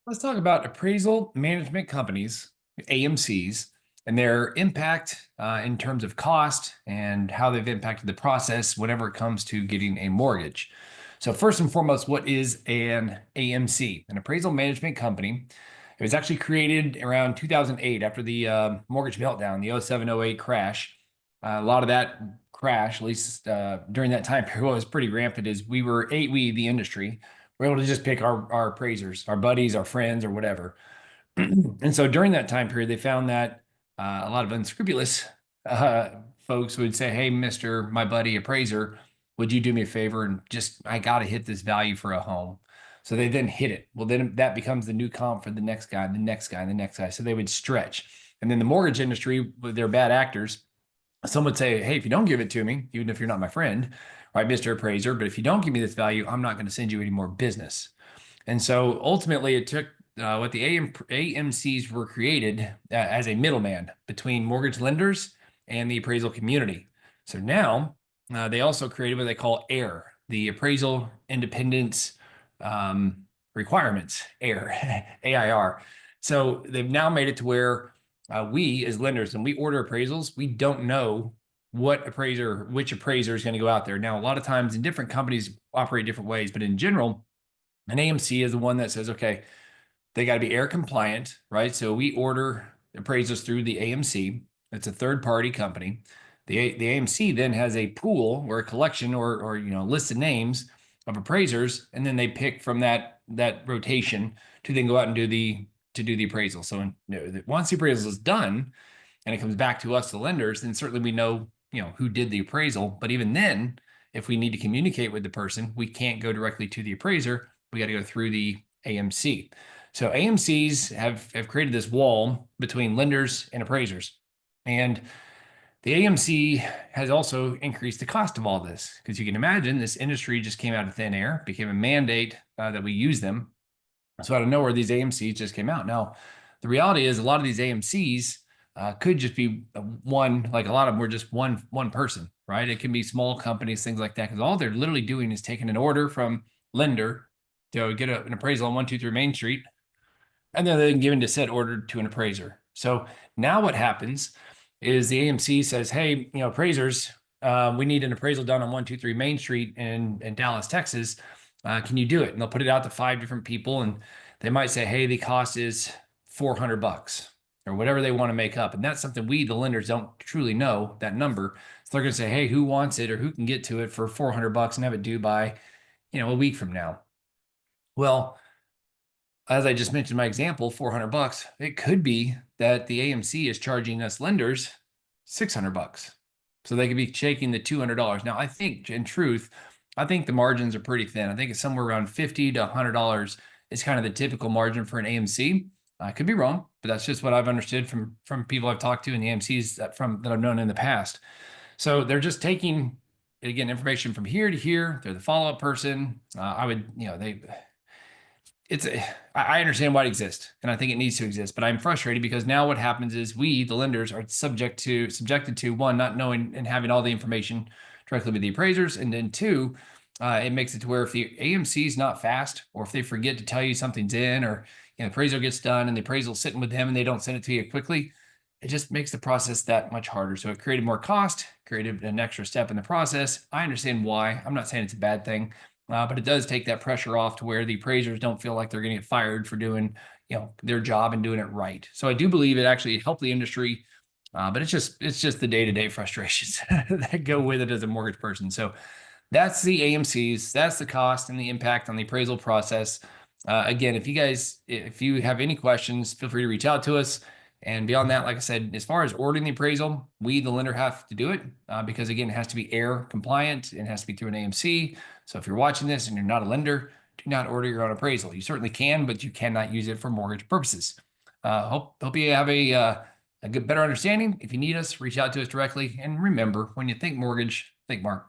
Let's talk about appraisal management companies, AMCs, and their impact in terms of cost and how they've impacted the process whenever it comes to getting a mortgage. So, first and foremost, what is an AMC? An appraisal management company. It was actually created around 2008 after the mortgage meltdown, the 07-08 crash. A lot of that crash, at least during that time period, was pretty rampant. Is the industry, we're able to just pick our appraisers, our buddies, our friends, or whatever. And so during that time period, they found that a lot of unscrupulous uh, folks would say, "Hey, Mister, my buddy appraiser, would you do me a favor and I got to hit this value for a home." So they then hit it. Well, then that becomes the new comp for the next guy, the next guy, the next guy. So they would stretch. And then the mortgage industry, they're bad actors. Some would say, "Hey, if you don't give it to me, even if you're not my friend, right, Mr. Appraiser, but if you don't give me this value, I'm not going to send you any more business." And so ultimately, it took what the AMCs were created as a middleman between mortgage lenders and the appraisal community. So now they also created what they call AIR, the Appraisal Independence Requirements, AIR, AIR. So they've now made it to where we as lenders, when we order appraisals, we don't know which appraiser is going to go out there. Now, a lot of times in different companies operate different ways, but in general, an AMC is the one that says, okay, they got to be AIR compliant, right? So we order appraisals through the AMC. It's a third party company. The AMC then has a pool or a collection or list of names of appraisers, and then they pick from that rotation to then go out and do the appraisal. So once the appraisal is done and it comes back to us, the lenders, then certainly we know who did the appraisal. But even then, if we need to communicate with the person, we can't go directly to the appraiser. We got to go through the AMC. So AMCs have created this wall between lenders and appraisers. And the AMC has also increased the cost of all this because you can imagine this industry just came out of thin air, became a mandate that we use them. So out of nowhere, these AMCs just came out. Now, the reality is a lot of these AMCs could just be one, like a lot of them were just one person, right? It can be small companies, things like that, because all they're literally doing is taking an order from lender to get an appraisal on 123 Main Street, and then they're given to said order to an appraiser. So now what happens is the AMC says, "Hey, appraisers, we need an appraisal done on 123 Main Street in Dallas, Texas. Can you do it?" And they'll put it out to 5 different people, and they might say, "Hey, the cost is $400 or whatever they want to make up." And that's something we, the lenders, don't truly know that number. So they're going to say, "Hey, who wants it or who can get to it for $400 and have it due by, a week from now?" Well, as I just mentioned, my example, $400, it could be that the AMC is charging us lenders $600. So they could be shaking the $200. Now, I think in truth, I think the margins are pretty thin. I think it's somewhere around $50 to $100 is kind of the typical margin for an AMC. I could be wrong, but that's just what I've understood from people I've talked to in the AMCs that I've known in the past. So they're just taking, again, information from here to here. They're the follow-up person. I would, I understand why it exists, and I think it needs to exist, but I'm frustrated because now what happens is we, the lenders, are subjected to one, not knowing and having all the information directly with the appraisers, and then two, it makes it to where if the AMC is not fast, or if they forget to tell you something's in, or the appraisal gets done and the appraisal's sitting with them and they don't send it to you quickly, it just makes the process that much harder. So it created more cost, created an extra step in the process. I understand why. I'm not saying it's a bad thing. But it does take that pressure off to where the appraisers don't feel like they're going to get fired for doing, their job and doing it right. So I do believe it actually helped the industry, but it's just the day-to-day frustrations that go with it as a mortgage person. So that's the AMCs, that's the cost and the impact on the appraisal process. Again, if you have any questions, feel free to reach out to us. And beyond that, like I said, as far as ordering the appraisal, we, the lender, have to do it because, again, it has to be AIR compliant. It has to be through an AMC. So if you're watching this and you're not a lender, do not order your own appraisal. You certainly can, but you cannot use it for mortgage purposes. Hope you have a better understanding. If you need us, reach out to us directly. And remember, when you think mortgage, think Mark.